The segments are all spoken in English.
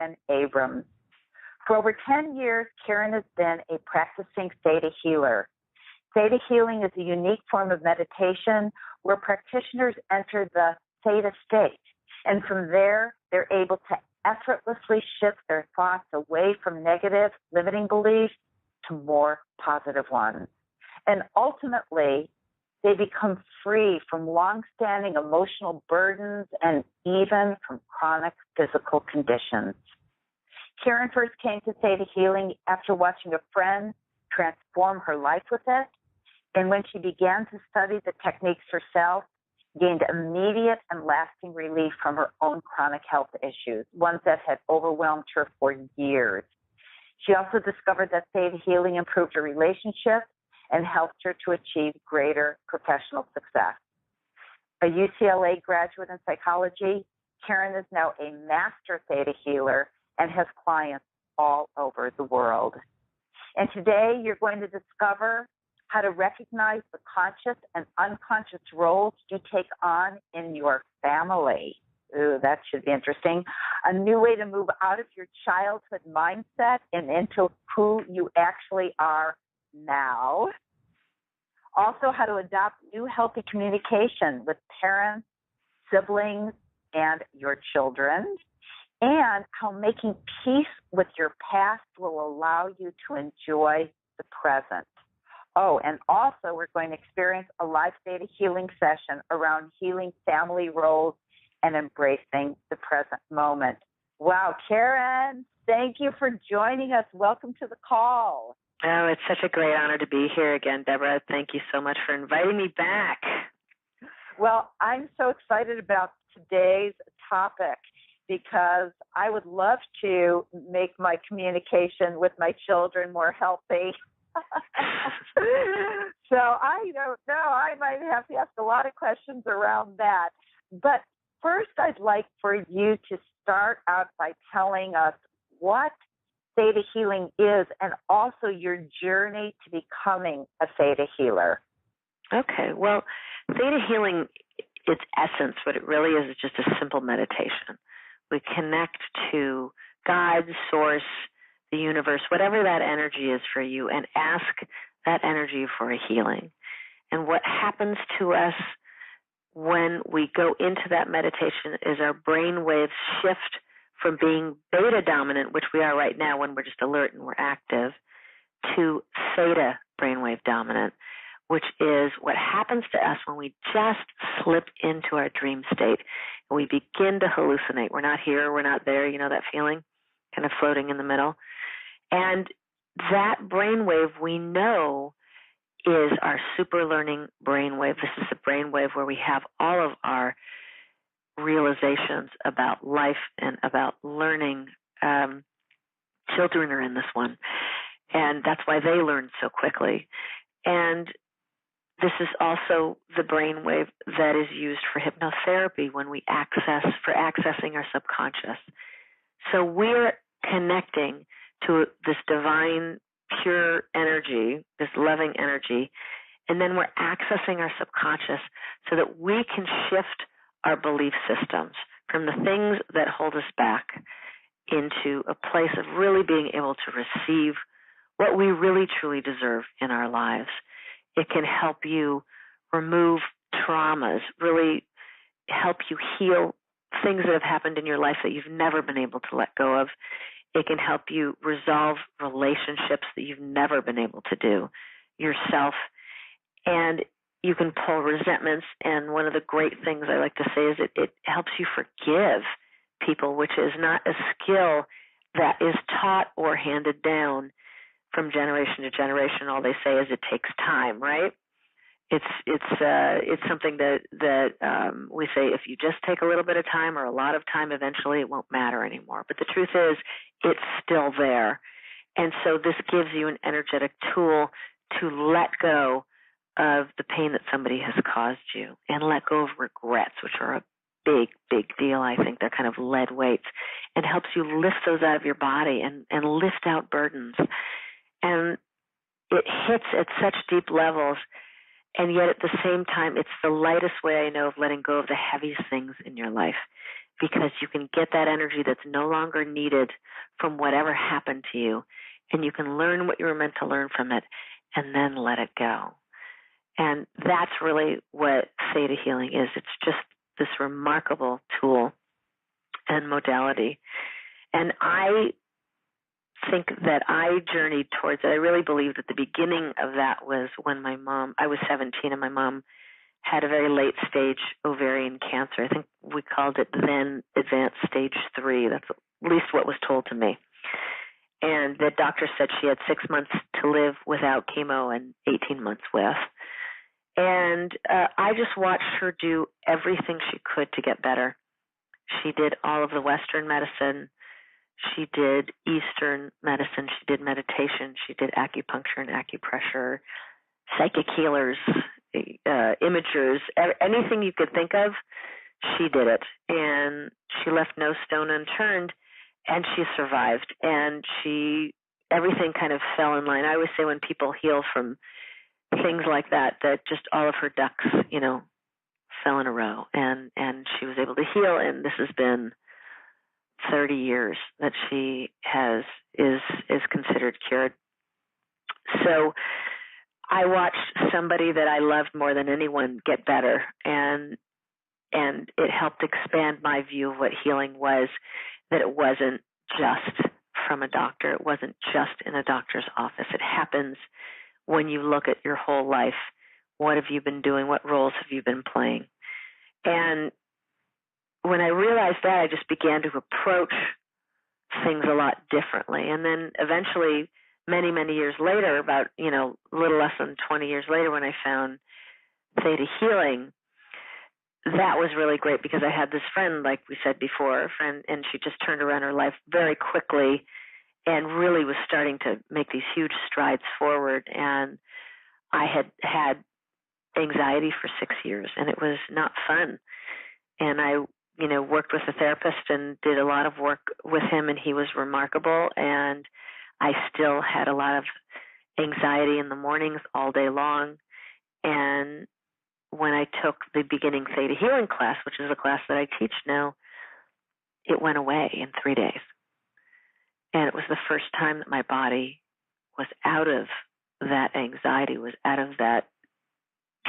and Abrams. For over 10 years, Karen has been a practicing Theta healer. Theta healing is a unique form of meditation where practitioners enter the Theta state, and from there, they're able to effortlessly shift their thoughts away from negative, limiting beliefs to more positive ones. And ultimately, they become free from long-standing emotional burdens and even from chronic physical conditions. Karen first came to Theta Healing after watching a friend transform her life with it, and when she began to study the techniques herself, gained immediate and lasting relief from her own chronic health issues, ones that had overwhelmed her for years. She also discovered that Theta Healing improved her relationship and helped her to achieve greater professional success. A UCLA graduate in psychology, Karen is now a master Theta healer and has clients all over the world. And today you're going to discover how to recognize the conscious and unconscious roles you take on in your family. Ooh, that should be interesting. A new way to move out of your childhood mindset and into who you actually are now. Also, how to adopt new healthy communication with parents, siblings, and your children. And how making peace with your past will allow you to enjoy the present. Oh, and also we're going to experience a live Theta healing session around healing family roles and embracing the present moment. Wow, Karen, thank you for joining us. Welcome to the call. Oh, it's such a great honor to be here again, Debra. Thank you so much for inviting me back. Well, I'm so excited about today's topic because I would love to make my communication with my children more healthy. So I don't know. I might have to ask a lot of questions around that. But first, I'd like for you to start out by telling us what Theta Healing is and also your journey to becoming a Theta healer. Okay. Well, Theta Healing, its essence, what it really is just a simple meditation. We connect to God, Source, the universe, whatever that energy is for you, and ask that energy for a healing. And what happens to us when we go into that meditation is our brain waves shift from being beta dominant, which we are right now when we're just alert and we're active, to theta brainwave dominant, which is what happens to us when we just slip into our dream state and we begin to hallucinate. We're not here, we're not there, you know that feeling, kind of floating in the middle. And that brainwave we know is our super learning brainwave. This is the brainwave where we have all of our realizations about life and about learning. Children are in this one, and that's why they learn so quickly. And this is also the brainwave that is used for hypnotherapy when we accessing our subconscious. So we're connecting to this divine, pure energy, this loving energy, and then we're accessing our subconscious so that we can shift our belief systems from the things that hold us back into a place of really being able to receive what we really truly deserve in our lives. It can help you remove traumas, really help you heal things that have happened in your life that you've never been able to let go of. It can help you resolve relationships that you've never been able to do yourself. And you can pull resentments. And one of the great things I like to say is it helps you forgive people, which is not a skill that is taught or handed down from generation to generation. All they say is it takes time, right? It's something that we say if you just take a little bit of time or a lot of time, eventually it won't matter anymore. But the truth is, it's still there. And so this gives you an energetic tool to let go of the pain that somebody has caused you and let go of regrets, which are a big, big deal. I think they're kind of lead weights, and helps you lift those out of your body and lift out burdens. And it hits at such deep levels, and yet at the same time, it's the lightest way I know of letting go of the heaviest things in your life, because you can get that energy that's no longer needed from whatever happened to you, and you can learn what you were meant to learn from it and then let it go. And that's really what Theta Healing is. It's just this remarkable tool and modality. And I think that I journeyed towards it. I really believe that the beginning of that was when I was 17 and my mom had a very late stage ovarian cancer. I think we called it then advanced stage 3. That's at least what was told to me. And the doctor said she had 6 months to live without chemo and 18 months with. And I just watched her do everything she could to get better. She did all of the Western medicine. She did Eastern medicine. She did meditation. She did acupuncture and acupressure, psychic healers, imagers, anything you could think of, she did it. And she left no stone unturned, and she survived. And everything kind of fell in line. I always say when people heal from things like that just all of her ducks, fell in a row. And she was able to heal, and this has been 30 years that she is considered cured. So I watched somebody that I loved more than anyone get better, and it helped expand my view of what healing was, that it wasn't just from a doctor. It wasn't just in a doctor's office. It happens when you look at your whole life. What have you been doing? What roles have you been playing? And when I realized that, I just began to approach things a lot differently. And then eventually, many, many years later, about, a little less than 20 years later, when I found Theta Healing, that was really great because I had this friend, like we said before, and she just turned around her life very quickly and really was starting to make these huge strides forward. And I had anxiety for 6 years, and it was not fun. And I worked with a therapist and did a lot of work with him, and he was remarkable. And I still had a lot of anxiety in the mornings all day long. And when I took the beginning Theta Healing class, which is a class that I teach now, it went away in 3 days. And it was the first time that my body was out of that anxiety, was out of that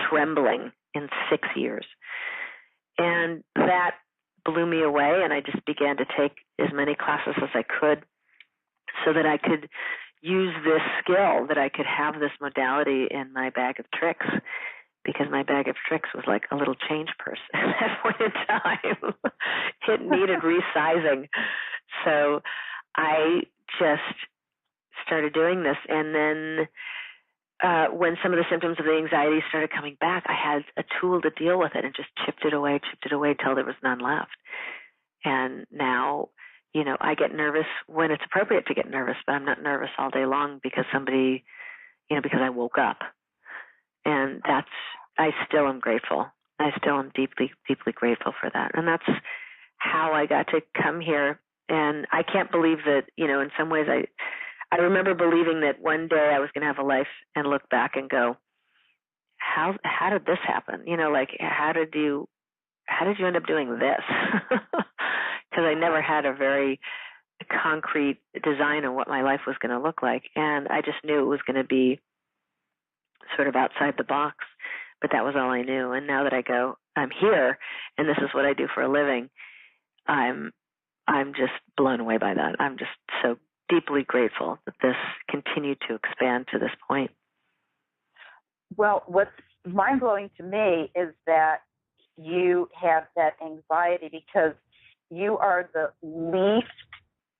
trembling in 6 years. And that blew me away, and I just began to take as many classes as I could so that I could use this skill, that I could have this modality in my bag of tricks, because my bag of tricks was like a little change purse at that point in time. It needed resizing. So I just started doing this, and then when some of the symptoms of the anxiety started coming back, I had a tool to deal with it and just chipped it away till there was none left. And now, I get nervous when it's appropriate to get nervous, but I'm not nervous all day long because somebody, because I woke up. And I still am grateful. I still am deeply, deeply grateful for that. And that's how I got to come here. And I can't believe that, in some ways I remember believing that one day I was going to have a life and look back and go, how did this happen? How did you end up doing this? Because I never had a very concrete design of what my life was going to look like. And I just knew it was going to be sort of outside the box, but that was all I knew. And now that I'm here and this is what I do for a living, I'm just blown away by that. I'm just so deeply grateful that this continued to expand to this point. Well, what's mind-blowing to me is that you have that anxiety because you are the least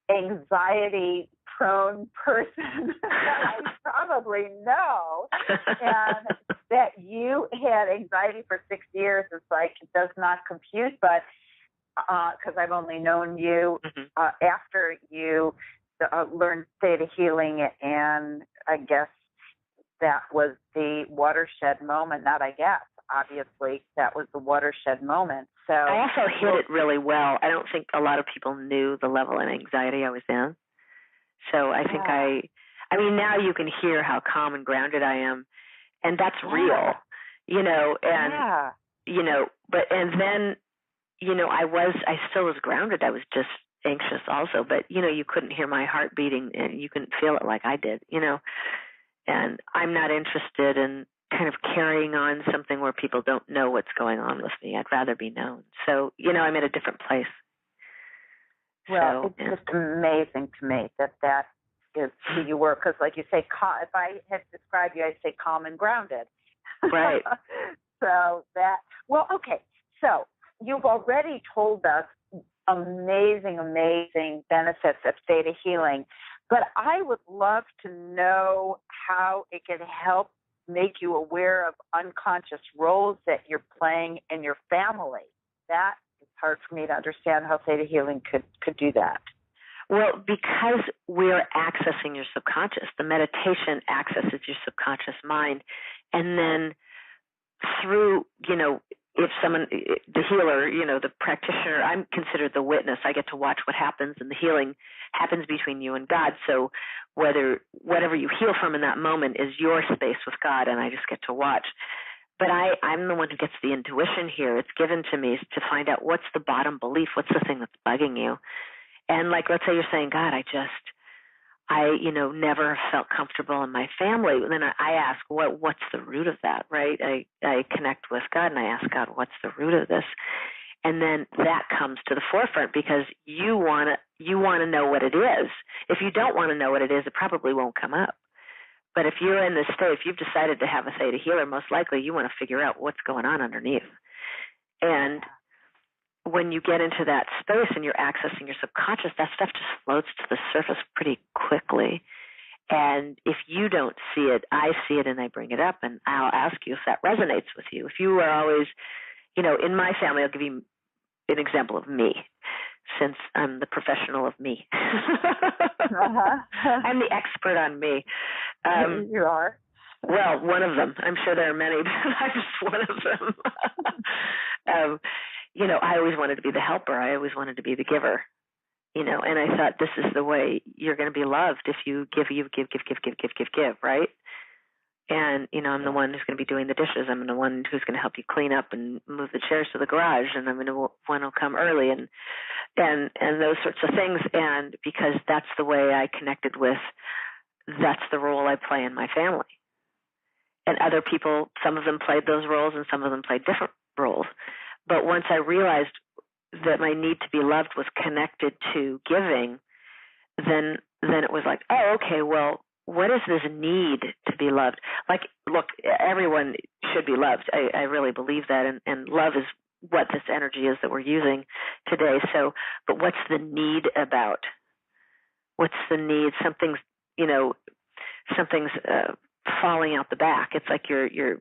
anxiety-prone person that I probably know. And that you had anxiety for 6 years is like, it does not compute, but because I've only known you after you learned Theta Healing, and I guess that was the watershed moment. Obviously, that was the watershed moment. So I also hid it really well. I don't think a lot of people knew the level of anxiety I was in. So I think now you can hear how calm and grounded I am, and that's real, and then I still was grounded. I was just anxious also, but, you couldn't hear my heart beating and you couldn't feel it like I did, and I'm not interested in kind of carrying on something where people don't know what's going on with me. I'd rather be known. So, I'm at a different place. Well, it's just amazing to me that is who you were, because like you say, if I had described you, I'd say calm and grounded. Right. Okay. So you've already told us amazing benefits of Theta Healing, but I would love to know how it can help make you aware of unconscious roles that you're playing in your family. That is hard for me to understand how Theta Healing could do that. Well, because we're accessing your subconscious, the meditation accesses your subconscious mind, and then through, if someone, the healer, the practitioner, I'm considered the witness. I get to watch what happens, and the healing happens between you and God. So whatever you heal from in that moment is your space with God, and I just get to watch. But I'm the one who gets the intuition here. It's given to me to find out what's the bottom belief, what's the thing that's bugging you. And like, let's say you're saying, God, I never felt comfortable in my family. And then I ask, what's the root of that, right? I connect with God and I ask God, what's the root of this? And then that comes to the forefront because you want to know what it is. If you don't want to know what it is, it probably won't come up. But if you're in this state, if you've decided to have a Theta healer, most likely you want to figure out what's going on underneath. And when you get into that space and you're accessing your subconscious, that stuff just floats to the surface pretty quickly. And if you don't see it, I see it and I bring it up and I'll ask you if that resonates with you. If you are always, in my family, I'll give you an example of me, since I'm the professional of me. I'm the expert on me. You are. Well, one of them. I'm sure there are many, but I'm just one of them. I always wanted to be the helper. I always wanted to be the giver. And I thought this is the way you're going to be loved if you give, right? And, I'm the one who's going to be doing the dishes. I'm the one who's going to help you clean up and move the chairs to the garage, and I'm the one who'll come early and those sorts of things. And because that's the way I connected with, that's the role I play in my family. And other people, some of them played those roles and some of them played different roles. But once I realized that my need to be loved was connected to giving, then it was like, oh, okay, well, what is this need to be loved? Like, look, everyone should be loved. I really believe that, and love is what this energy is that we're using today. So, but what's the need about? What's the need? Something's falling out the back. It's like you're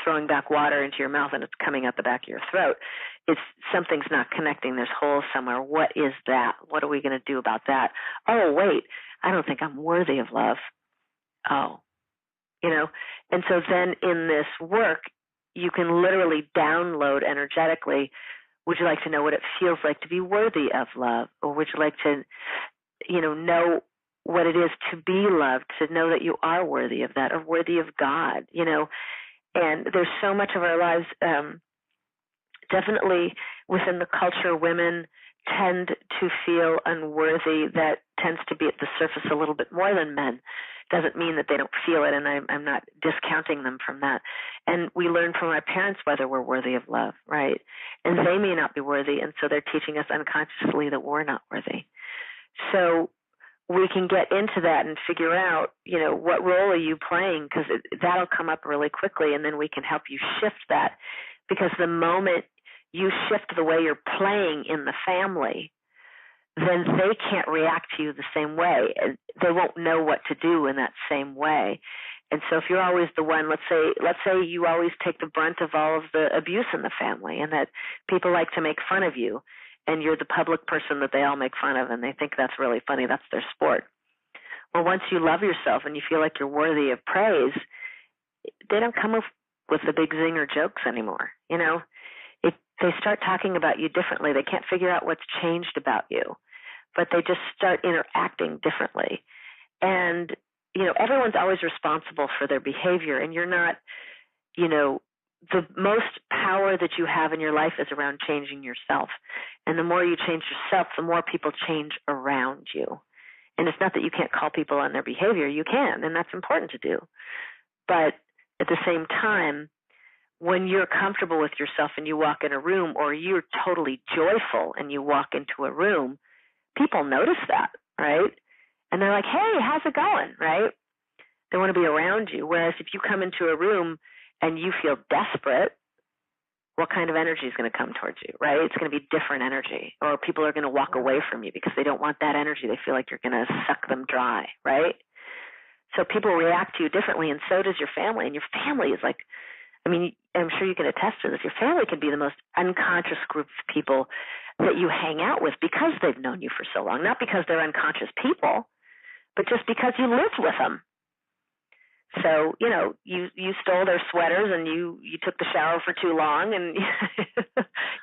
throwing back water into your mouth and it's coming out the back of your throat. It's something's not connecting. There's holes somewhere. What is that? What are we going to do about that? Oh, wait, I don't think I'm worthy of love. Oh, and so then in this work, you can literally download energetically. Would you like to know what it feels like to be worthy of love? Or would you like to, know what it is to be loved, to know that you are worthy of that or worthy of God, And there's so much of our lives, definitely within the culture, women tend to feel unworthy. That tends to be at the surface a little bit more than men. Doesn't mean that they don't feel it, and I'm not discounting them from that. And we learn from our parents whether we're worthy of love, right? And they may not be worthy, and so they're teaching us unconsciously that we're not worthy. So we can get into that and figure out, what role are you playing? Because that'll come up really quickly, and then we can help you shift that. Because the moment you shift the way you're playing in the family, then they can't react to you the same way. They won't know what to do in that same way. And so if you're always the one, let's say you always take the brunt of all of the abuse in the family, and that people like to make fun of you, and you're the public person that they all make fun of, and they think that's really funny. That's their sport. Well, once you love yourself and you feel like you're worthy of praise, they don't come up with the big zinger jokes anymore. They start talking about you differently. They can't figure out what's changed about you, but they just start interacting differently. And, everyone's always responsible for their behavior, and you're not, the most power that you have in your life is around changing yourself. And the more you change yourself, the more people change around you. And it's not that you can't call people on their behavior. You can, and that's important to do. But at the same time, when you're comfortable with yourself and you walk in a room, or you're totally joyful and you walk into a room, people notice that, right? And they're like, hey, how's it going, right? They want to be around you. Whereas if you come into a room and you feel desperate, what kind of energy is going to come towards you, right? It's going to be different energy. Or people are going to walk away from you because they don't want that energy. They feel like you're going to suck them dry, right? So people react to you differently, and so does your family. And your family is like, I mean, I'm sure you can attest to this. Your family can be the most unconscious group of people that you hang out with because they've known you for so long. Not because they're unconscious people, but just because you lived with them. So, you know, you stole their sweaters and you took the shower for too long and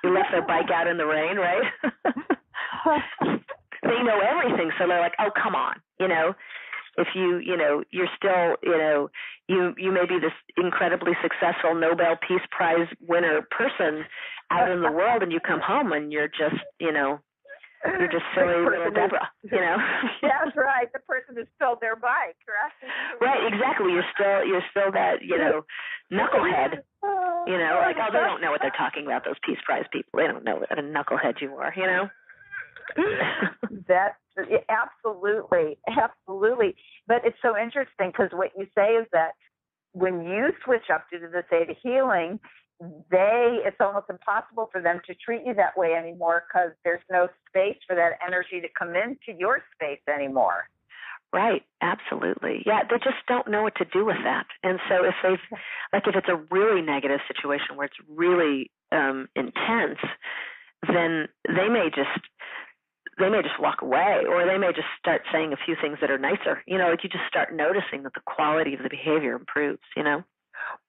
you left their bike out in the rain, right? They know everything. So they're like, oh, come on, you know. If you're still, you may be this incredibly successful Nobel Peace Prize winner person out in the world, and you come home and you're just, you're just silly little Debra, That's right. The person who stole their bike, right? Right, exactly. You're still that, knucklehead. Like, oh, they don't know what they're talking about, those Peace Prize people. They don't know what a knucklehead you are, That absolutely. But it's so interesting because what you say is that when you switch up due to the Theta Healing, it's almost impossible for them to treat you that way anymore because there's no space for that energy to come into your space anymore. Right, absolutely. Yeah, they just don't know what to do with that. And so if it's a really negative situation where it's really intense, then they may just walk away, or they may just start saying a few things that are nicer. Like you just start noticing that the quality of the behavior improves,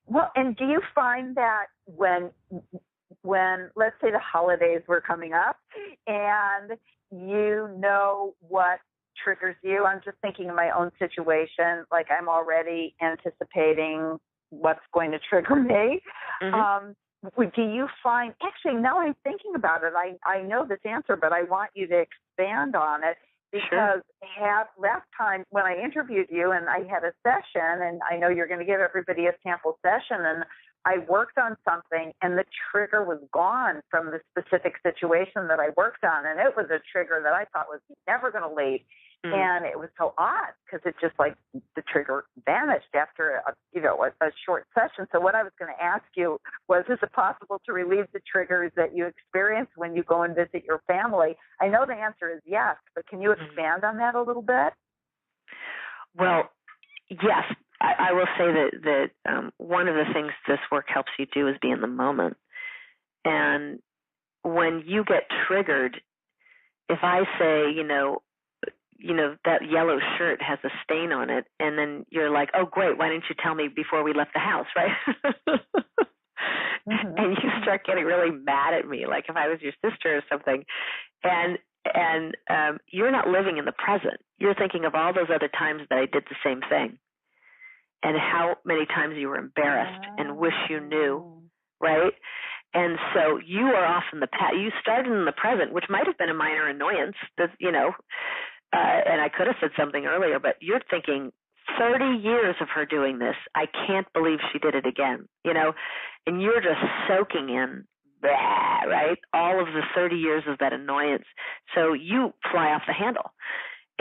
Well, and do you find that when let's say the holidays were coming up and you know what triggers you? I'm just thinking of my own situation, like I'm already anticipating what's going to trigger me. Mm-hmm. Do you find, actually, now I'm thinking about it, I know this answer, but I want you to expand on it because last time when I interviewed you and I had a session, and I know you're going to give everybody a sample session, and I worked on something and the trigger was gone from the specific situation that I worked on, and it was a trigger that I thought was never going to leave. Mm-hmm. And it was so odd because it just like the trigger vanished after a short session. So what I was going to ask you was, is it possible to relieve the triggers that you experience when you go and visit your family? I know the answer is yes, but can you expand on that a little bit? Well, yes. I will say that one of the things this work helps you do is be in the moment. And when you get triggered, if I say, that yellow shirt has a stain on it, and then you're like, oh, great, why didn't you tell me before we left the house, right? Mm-hmm. And you start getting really mad at me, like if I was your sister or something. And you're not living in the present. You're thinking of all those other times that I did the same thing and how many times you were embarrassed and wish you knew, right? And so you are off in the past. You started in the present, which might have been a minor annoyance, that, and I could have said something earlier, but you're thinking 30 years of her doing this. I can't believe she did it again, and you're just soaking in, right, all of the 30 years of that annoyance. So you fly off the handle.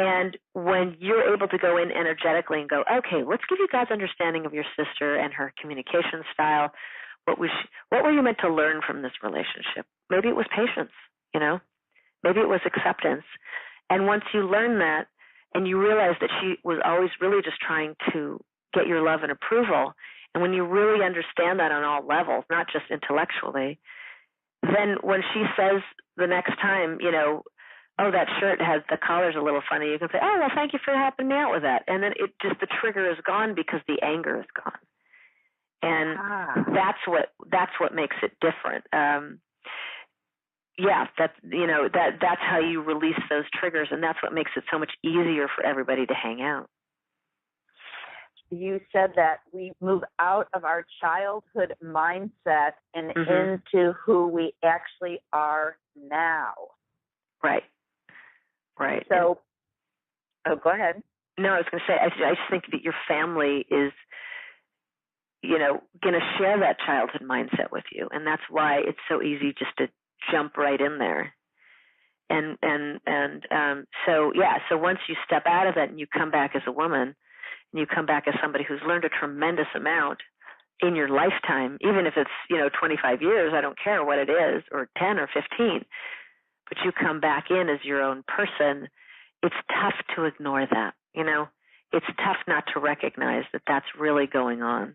And when you're able to go in energetically and go, okay, let's give you God's understanding of your sister and her communication style. What were you meant to learn from this relationship? Maybe it was patience, maybe it was acceptance. And once you learn that and you realize that she was always really just trying to get your love and approval, and when you really understand that on all levels, not just intellectually, then when she says the next time, oh, that shirt has, the collar's a little funny, you can say, oh, well, thank you for helping me out with that. And then the trigger is gone because the anger is gone. And that's what makes it different. That's how you release those triggers, and that's what makes it so much easier for everybody to hang out. you said that we move out of our childhood mindset and into who we actually are now. Right. So, go ahead. No, I was going to say, I just think that your family is, going to share that childhood mindset with you, and that's why it's so easy just to jump right in there. So once you step out of that and you come back as a woman, and you come back as somebody who's learned a tremendous amount in your lifetime, even if it's 25 years, I don't care what it is, or 10 or 15, but you come back in as your own person. It's tough to ignore that. It's tough not to recognize that that's really going on.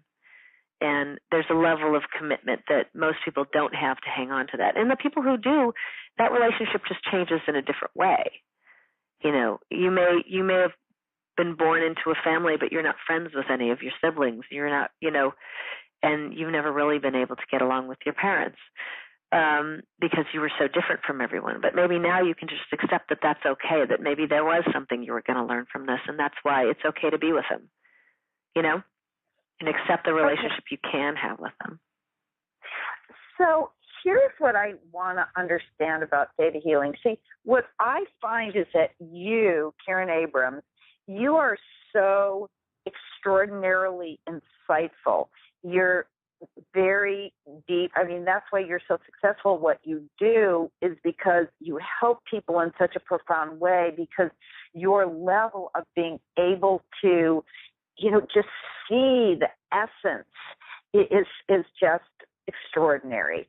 And there's a level of commitment that most people don't have to hang on to that. And the people who do, that relationship just changes in a different way. You may have been born into a family, but you're not friends with any of your siblings. You're not, and you've never really been able to get along with your parents because you were so different from everyone. But maybe now you can just accept that that's okay, that maybe there was something you were going to learn from this, and that's why it's okay to be with them, and accept the relationship you can have with them. So here's what I want to understand about Theta Healing. See, what I find is that you, Karen Abrams, you are so extraordinarily insightful. You're very deep. I mean, that's why you're so successful. What you do is because you help people in such a profound way, because your level of being able to, just see the essence is just extraordinary.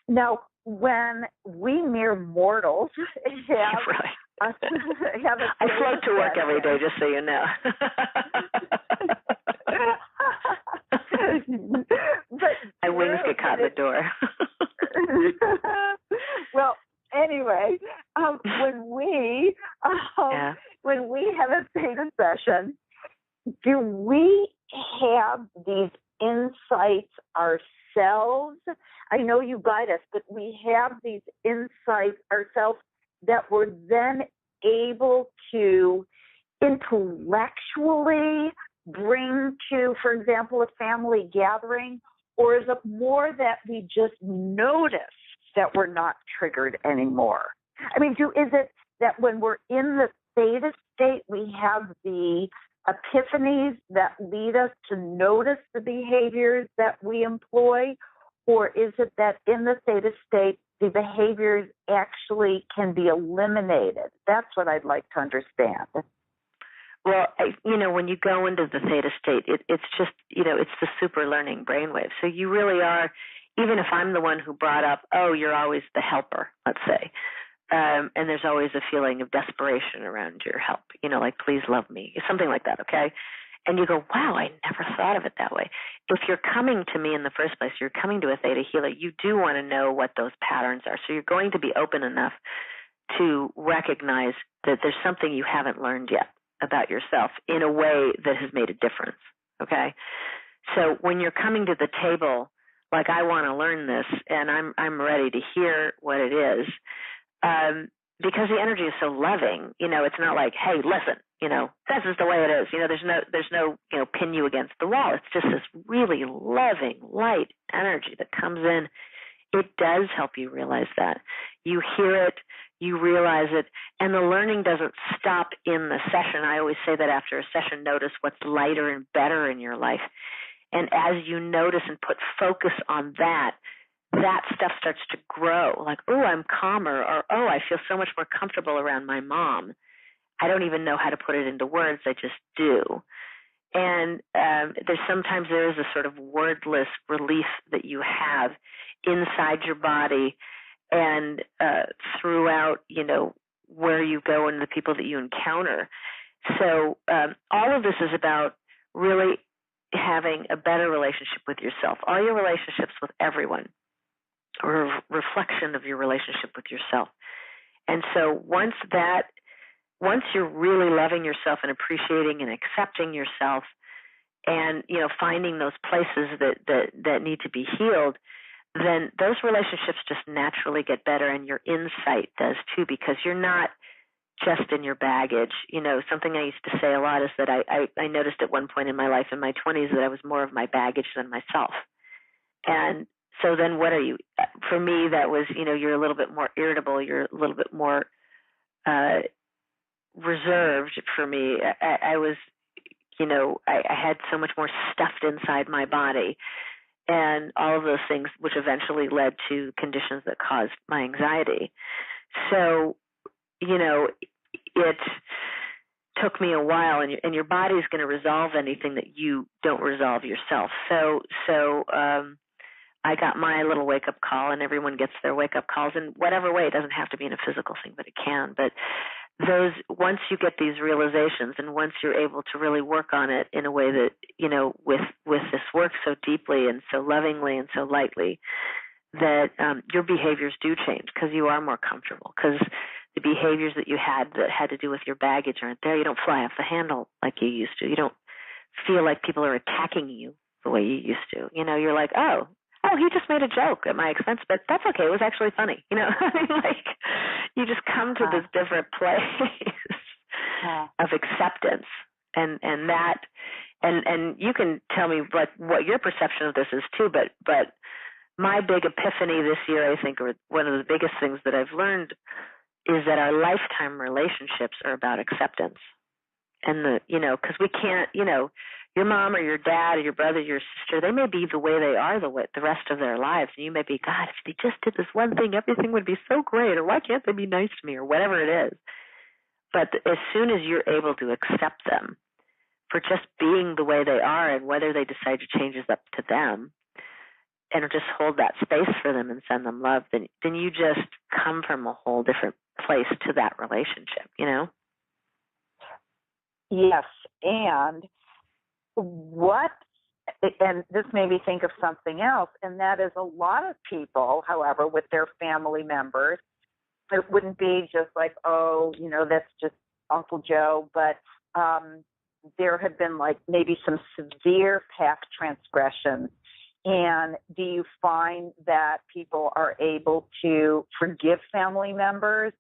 Now, when we mere mortals have, I float to work every day, just so you know. My wings get caught in the door. Well, anyway, when we have a theta session, do we have these insights ourselves? I know you guide us, but we have these insights ourselves that we're then able to intellectually bring to, for example, a family gathering, or is it more that we just notice that we're not triggered anymore? I mean, is it that when we're in the theta state, we have the epiphanies that lead us to notice the behaviors that we employ, or is it that in the theta state, the behaviors actually can be eliminated? That's what I'd like to understand. Well, when you go into the theta state, it's just, it's the super learning brainwave. So you really are, even if I'm the one who brought up, you're always the helper, let's say, and there's always a feeling of desperation around your help, like, please love me, something like that, okay? And you go, wow, I never thought of it that way. If you're coming to me in the first place, you're coming to a theta healer, you do want to know what those patterns are. So you're going to be open enough to recognize that there's something you haven't learned yet about yourself in a way that has made a difference, okay? So when you're coming to the table, like, I want to learn this, and I'm ready to hear what it is, because the energy is so loving, it's not like, hey, listen, this is the way it is. There's no, pin you against the wall. It's just this really loving, light energy that comes in. It does help you realize that. You hear it, you realize it, and the learning doesn't stop in the session. I always say that after a session, notice what's lighter and better in your life. And as you notice and put focus on that stuff starts to grow. Like, I'm calmer, or, I feel so much more comfortable around my mom. I don't even know how to put it into words. I just do. And sometimes there is a sort of wordless relief that you have inside your body and throughout, where you go and the people that you encounter. So all of this is about really having a better relationship with yourself. All your relationships with everyone are a reflection of your relationship with yourself. And so once you're really loving yourself and appreciating and accepting yourself, and finding those places that need to be healed, then those relationships just naturally get better, and your insight does too, because you're not just in your baggage. Something I used to say a lot is that I noticed at one point in my life, in my 20s, that I was more of my baggage than myself. And so then what are you? For me, that was, you're a little bit more irritable. You're a little bit more reserved. For me, I was, I had so much more stuffed inside my body, and all of those things, which eventually led to conditions that caused my anxiety. So, it took me a while, and your body's going to resolve anything that you don't resolve yourself. So I got my little wake-up call, and everyone gets their wake-up calls in whatever way. It doesn't have to be in a physical thing, but it can. But once you get these realizations, and once you're able to really work on it in a way that, with this work so deeply and so lovingly and so lightly, that your behaviors do change because you are more comfortable, because the behaviors that you had that had to do with your baggage aren't there. You don't fly off the handle like you used to. You don't feel like people are attacking you the way you used to. You're like, oh, he just made a joke at my expense, but that's okay. It was actually funny. Like, you just come to this different place of acceptance, and you can tell me what your perception of this is too. But my big epiphany this year, I think, or one of the biggest things that I've learned, is that our lifetime relationships are about acceptance. And because we can't, your mom or your dad or your brother, your sister, they may be the way they are the rest of their lives. And you may be, God, if they just did this one thing, everything would be so great. Or why can't they be nice to me? Or whatever it is. But as soon as you're able to accept them for just being the way they are, and whether they decide to change is up to them, and just hold that space for them and send them love, then you just come from a whole different place to that relationship, Yes, and this made me think of something else, and that is a lot of people, however, with their family members, it wouldn't be just like, oh, that's just Uncle Joe, but there have been maybe some severe past transgressions. And do you find that people are able to forgive family members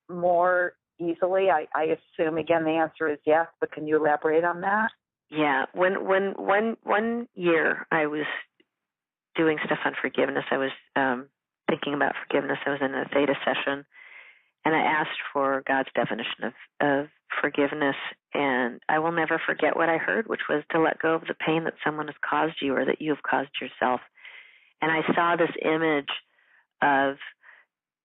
more easily? I assume, again, the answer is yes, but can you elaborate on that? Yeah. When one year I was doing stuff on forgiveness, I was thinking about forgiveness. I was in a Theta session, and I asked for God's definition of forgiveness, and I will never forget what I heard, which was to let go of the pain that someone has caused you or that you have caused yourself. And I saw this image of,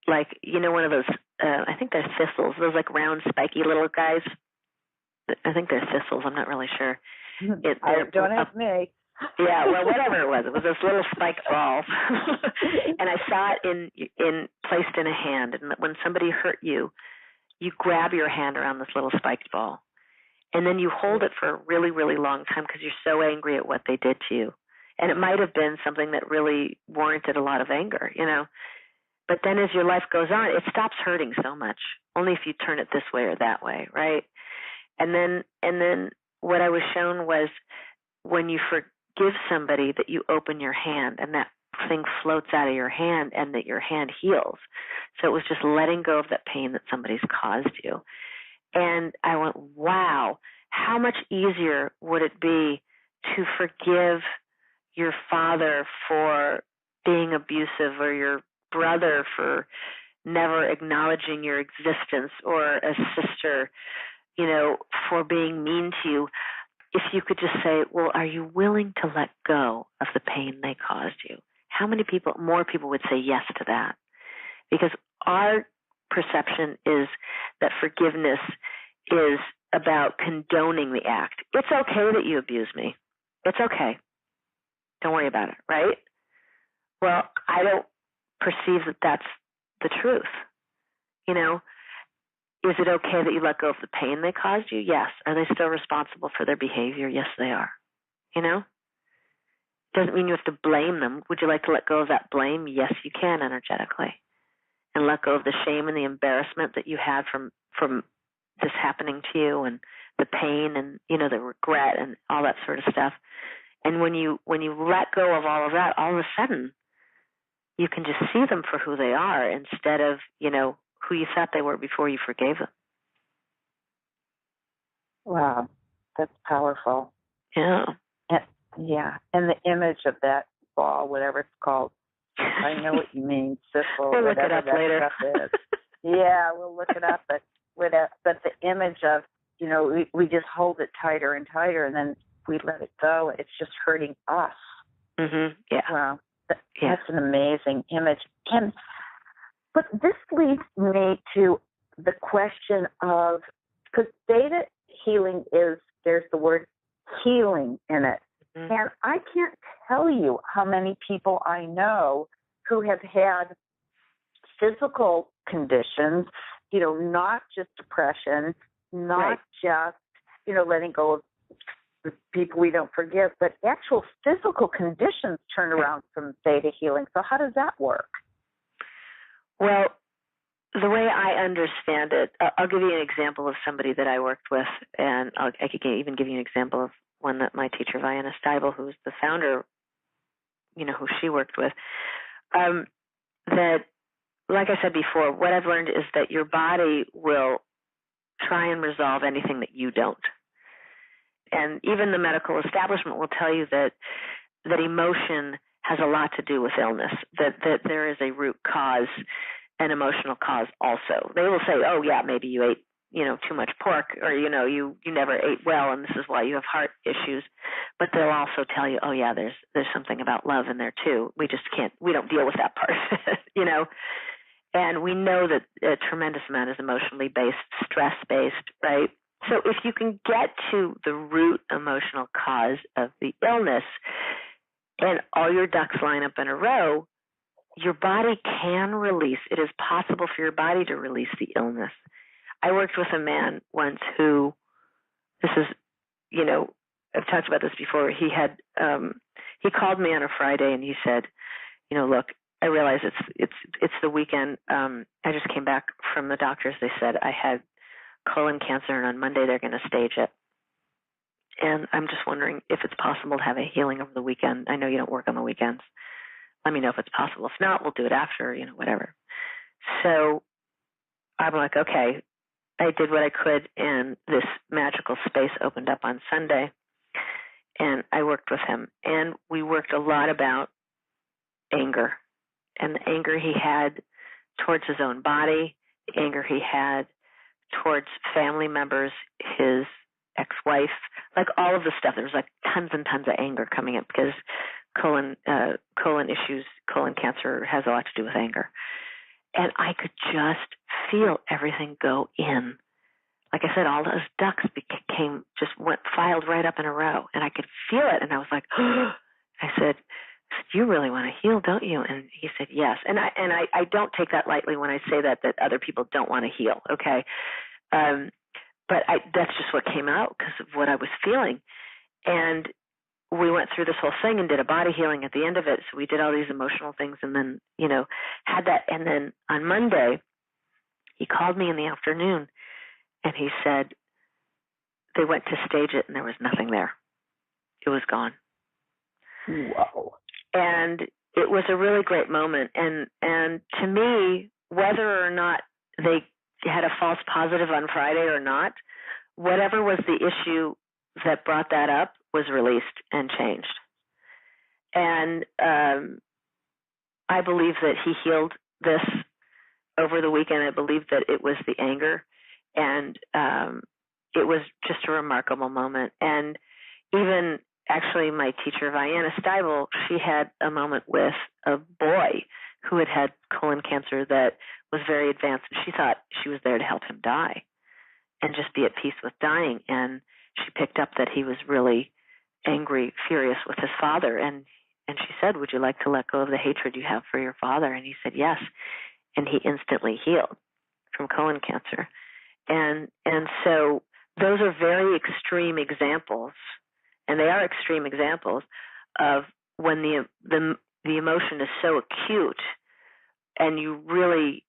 one of those, I think they're thistles, those round, spiky little guys. I think they're thistles. I'm not really sure. Don't ask me. Yeah, well, whatever it was this little spiked ball. And I saw it in placed in a hand. And when somebody hurt you, you grab your hand around this little spiked ball. And then you hold it for a really, really long time because you're so angry at what they did to you. And it might have been something that really warranted a lot of anger, But then as your life goes on, it stops hurting so much, only if you turn it this way or that way, right? And then what I was shown was when you forgive somebody, that you open your hand and that thing floats out of your hand and that your hand heals. So it was just letting go of that pain that somebody's caused you. And I went, wow, how much easier would it be to forgive your father for being abusive, or your brother for never acknowledging your existence, or a sister, for being mean to you, if you could just say, well, are you willing to let go of the pain they caused you? How many more people would say yes to that? Because our perception is that forgiveness is about condoning the act. It's okay that you abuse me. It's okay. Don't worry about it, right? Well, I don't perceive that that's the truth. Is it okay that you let go of the pain they caused you? Yes. Are they still responsible for their behavior? Yes, they are. Doesn't mean you have to blame them. Would you like to let go of that blame? Yes, you can, energetically. And let go of the shame and the embarrassment that you had from this happening to you, and the pain and, the regret and all that sort of stuff. And when you let go of all of that, all of a sudden, you can just see them for who they are instead of, who you thought they were before you forgave them. Wow, that's powerful. Yeah. And, yeah, and the image of that ball, whatever it's called, I know what you mean, syphil, We'll look it whatever up that later. stuff is. Yeah, we'll look it up, but the image of, we just hold it tighter and tighter, and then we let it go. It's just hurting us. Yeah. Wow, that's an amazing image. But this leads me to the question of, because Theta Healing there's the word healing in it. And I can't tell you how many people I know who have had physical conditions, not just depression, not just, letting go of the people we don't forgive, but actual physical conditions turn around from Theta Healing. So how does that work? Well, the way I understand it, I'll give you an example of somebody that I worked with, and I could even give you an example of one that my teacher, Vienna Steibel, who's the founder, who she worked with, that, like I said before, what I've learned is that your body will try and resolve anything that you don't. And even the medical establishment will tell you that emotion has a lot to do with illness, that there is a root cause, an emotional cause also. They will say, oh, yeah, maybe you ate, too much pork, or, you never ate well, and this is why you have heart issues. But they'll also tell you, oh, yeah, there's something about love in there, too. We don't deal with that part, And we know that a tremendous amount is emotionally based, stress-based, right? So if you can get to the root emotional cause of the illness and all your ducks line up in a row, your body can release. It is possible for your body to release the illness. I worked with a man once who, this is, I've talked about this before. He called me on a Friday and he said, look, I realize it's the weekend. I just came back from the doctors. They said I had colon cancer, and on Monday they're going to stage it. And I'm just wondering if it's possible to have a healing over the weekend. I know you don't work on the weekends. Let me know if it's possible. If not, we'll do it after, whatever. So I'm like, okay. I did what I could, and this magical space opened up on Sunday, and I worked with him. And we worked a lot about anger, and the anger he had towards his own body, the anger he had towards family members, his ex-wife, like all of the stuff. There was like tons and tons of anger coming up because colon issues, colon cancer has a lot to do with anger. And I could just feel everything go in. Like I said, all those ducks filed right up in a row, and I could feel it. And I was like, oh. I said, you really want to heal, don't you? And he said, yes. And I don't take that lightly when I say that other people don't want to heal, okay? But that's just what came out because of what I was feeling. And we went through this whole thing and did a body healing at the end of it. So we did all these emotional things and then, had that. And then on Monday, he called me in the afternoon and he said they went to stage it and there was nothing there. It was gone. Whoa. And it was a really great moment. And to me, whether or not they had a false positive on Friday or not, whatever was the issue that brought that up was released and changed. And I believe that he healed this over the weekend. I believe that it was the anger, and it was just a remarkable moment. And even actually my teacher, Vienna Steibel, she had a moment with a boy who had colon cancer that was very advanced. She thought she was there to help him die and just be at peace with dying. And she picked up that he was really angry, furious with his father. And she said, would you like to let go of the hatred you have for your father? And he said, yes. And he instantly healed from colon cancer. And so those are very extreme examples, and they are extreme examples of when the emotion is so acute and you really,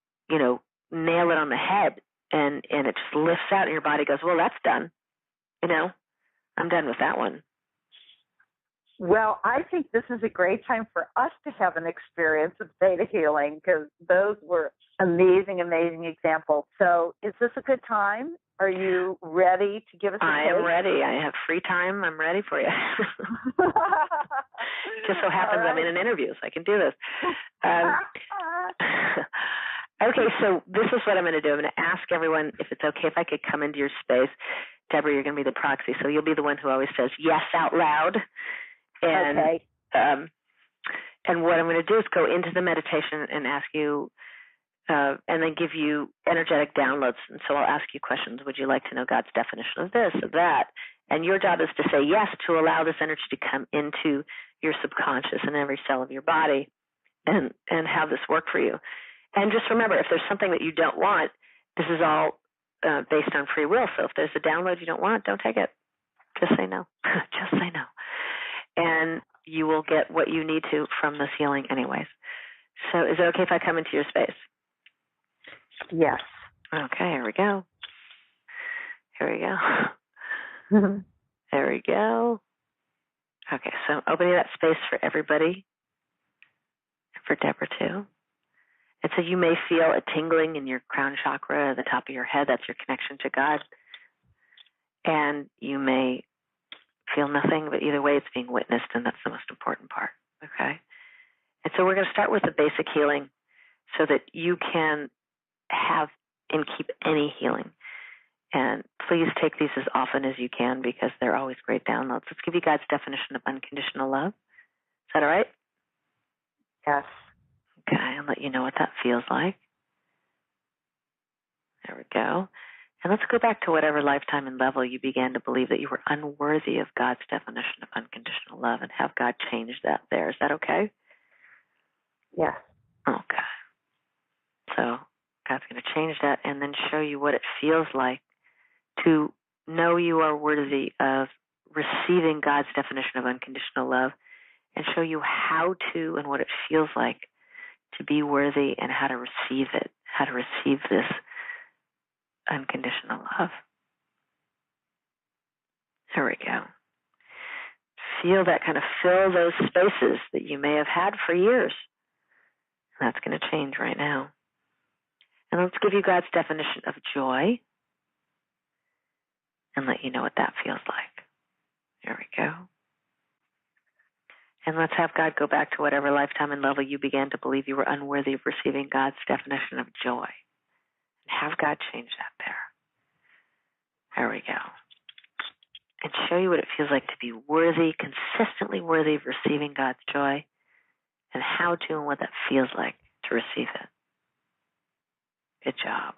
nail it on the head and it just lifts out and your body goes, well, that's done. I'm done with that one. Well, I think this is a great time for us to have an experience of Theta Healing because those were amazing, amazing examples. So is this a good time Are you ready to give us a I am ready. I have free time. I'm ready for you. Just so happens I'm in an interview, so I can do this. Okay, so this is what I'm going to do. I'm going to ask everyone if it's okay if I could come into your space. Debra, you're going to be the proxy, so you'll be the one who always says yes out loud. And, okay. And what I'm going to do is go into the meditation and ask you, and then give you energetic downloads. And so I'll ask you questions. Would you like to know God's definition of this or that? And your job is to say yes to allow this energy to come into your subconscious and every cell of your body and have this work for you. And just remember, if there's something that you don't want, this is all based on free will. So if there's a download you don't want, don't take it. Just say no. Just say no. And you will get what you need to from this healing anyways. So is it okay if I come into your space? Yes. Okay, here we go. Here we go. There we go. Okay, so I'm opening that space for everybody, and for Debra too. And so you may feel a tingling in your crown chakra at the top of your head. That's your connection to God. And you may feel nothing, but either way it's being witnessed, and that's the most important part. Okay? And so we're going to start with the basic healing so that you can have and keep any healing. And please take these as often as you can because they're always great downloads. Let's give you God's definition of unconditional love. Is that all right? Yes. Okay, I'll let you know what that feels like. There we go. And let's go back to whatever lifetime and level you began to believe that you were unworthy of God's definition of unconditional love and have God change that there. Is that okay? Yes. Okay. So God's going to change that and then show you what it feels like to know you are worthy of receiving God's definition of unconditional love and show you how to and what it feels like to be worthy and how to receive it, how to receive this unconditional love. There we go. Feel that kind of fill those spaces that you may have had for years. That's going to change right now. And let's give you God's definition of joy and let you know what that feels like. There we go. And let's have God go back to whatever lifetime and level you began to believe you were unworthy of receiving God's definition of joy. And have God change that there. There we go. And show you what it feels like to be worthy, consistently worthy of receiving God's joy, and how to and what that feels like to receive it. Good job.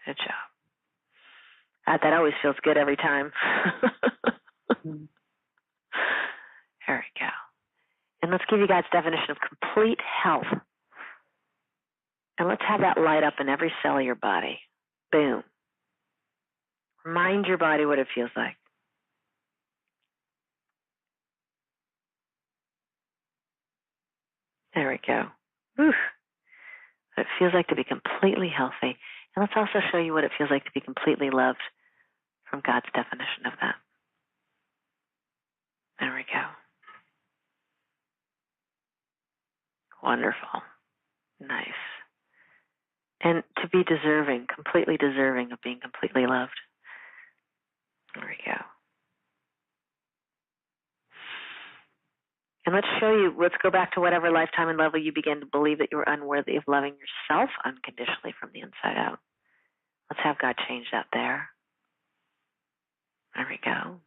Good job. That always feels good every time. There we go. And let's give you God's definition of complete health. And let's have that light up in every cell of your body. Boom. Remind your body what it feels like. There we go. Whew. What it feels like to be completely healthy. And let's also show you what it feels like to be completely loved from God's definition of that. There we go. Wonderful. Nice. And to be deserving, completely deserving of being completely loved. There we go. And let's go back to whatever lifetime and level you began to believe that you were unworthy of loving yourself unconditionally from the inside out. Let's have God change that there. There we go.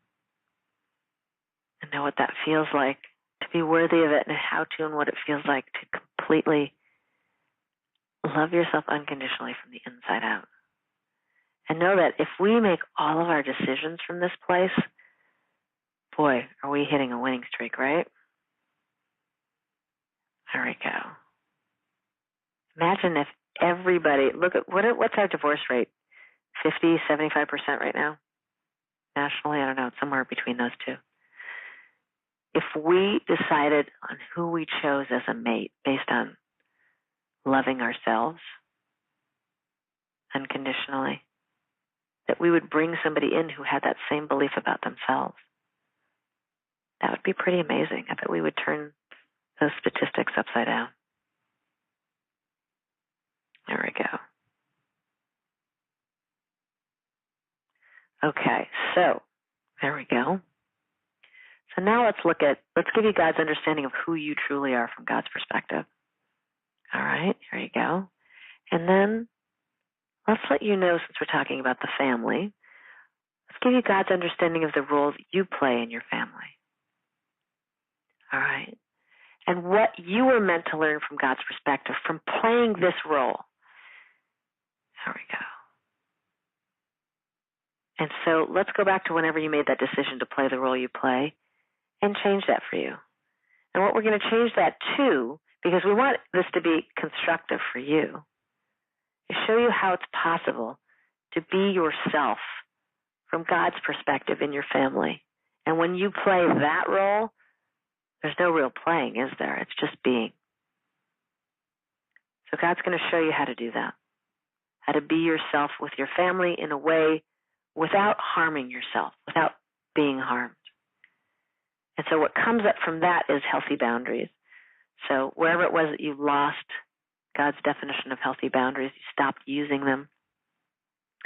And know what that feels like to be worthy of it and how to and what it feels like to completely love yourself unconditionally from the inside out. And know that if we make all of our decisions from this place, boy, are we hitting a winning streak, right? There we go. Imagine if everybody, look at what's our divorce rate? 50, 75% right now? Nationally, I don't know, it's somewhere between those two. If we decided on who we chose as a mate based on loving ourselves unconditionally, that we would bring somebody in who had that same belief about themselves, that would be pretty amazing. I bet we would turn those statistics upside down. There we go. Okay, so there we go. So now let's give you God's understanding of who you truly are from God's perspective. All right, here you go. And then let's let you know, since we're talking about the family, let's give you God's understanding of the role that you play in your family. All right. And what you were meant to learn from God's perspective from playing this role. There we go. And so let's go back to whenever you made that decision to play the role you play and change that for you. And what we're going to change that to, because we want this to be constructive for you, is show you how it's possible to be yourself from God's perspective in your family. And when you play that role, there's no real playing, is there? It's just being. So God's going to show you how to do that, how to be yourself with your family in a way without harming yourself, without being harmed. And so what comes up from that is healthy boundaries. So wherever it was that you lost God's definition of healthy boundaries, you stopped using them.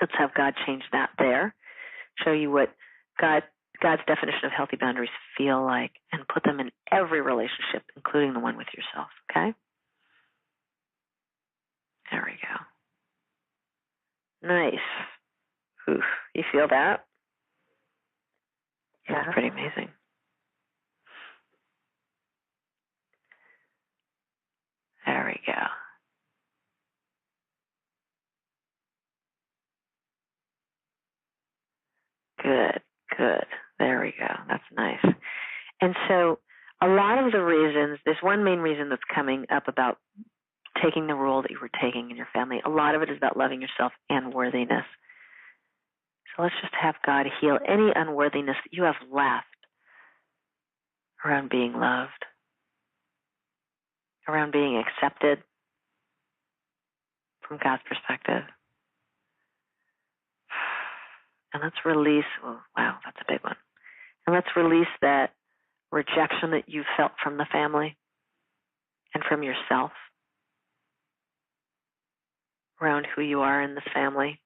Let's have God change that there, show you what God's definition of healthy boundaries feel like, and put them in every relationship, including the one with yourself, okay? There we go. Nice. Oof. You feel that? Yeah. That's pretty amazing. There we go. Good, good. There we go. That's nice. And so a lot of the reasons, there's one main reason that's coming up about taking the role that you were taking in your family. A lot of it is about loving yourself and worthiness. So let's just have God heal any unworthiness that you have left around being loved, around being accepted from God's perspective. And let's release, oh, wow, that's a big one. And let's release that rejection that you felt from the family and from yourself around who you are in this family.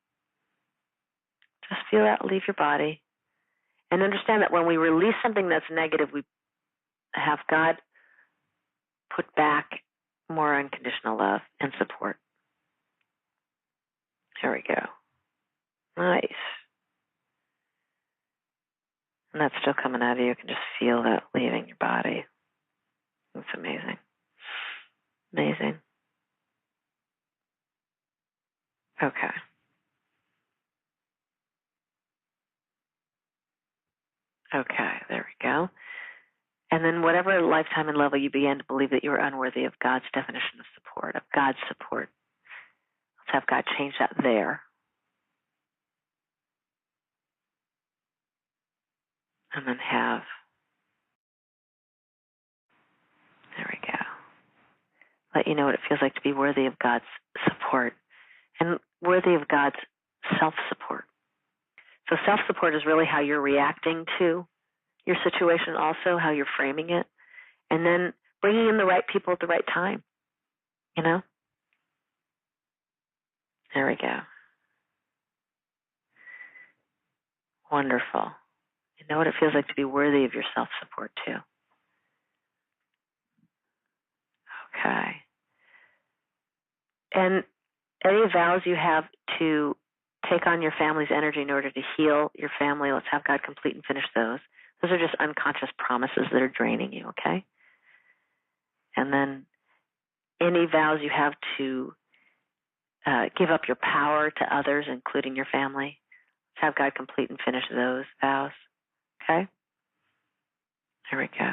Just feel that leave your body. And understand that when we release something that's negative, we have God put back more unconditional love and support. There we go. Nice. And that's still coming out of you. You can just feel that leaving your body. It's amazing. Amazing. Okay. Okay, there we go. And then whatever lifetime and level you began to believe that you were unworthy of God's definition of support, of God's support, let's have God change that there. And then have, there we go. Let you know what it feels like to be worthy of God's support and worthy of God's self-support. So self-support is really how you're reacting to your situation, also how you're framing it, and then bringing in the right people at the right time, you know? There we go. Wonderful. You know what it feels like to be worthy of your self-support, too. Okay. And any vows you have to take on your family's energy in order to heal your family, let's have God complete and finish those. Those are just unconscious promises that are draining you, okay? And then any vows you have to give up your power to others, including your family, let's have God complete and finish those vows, okay? There we go.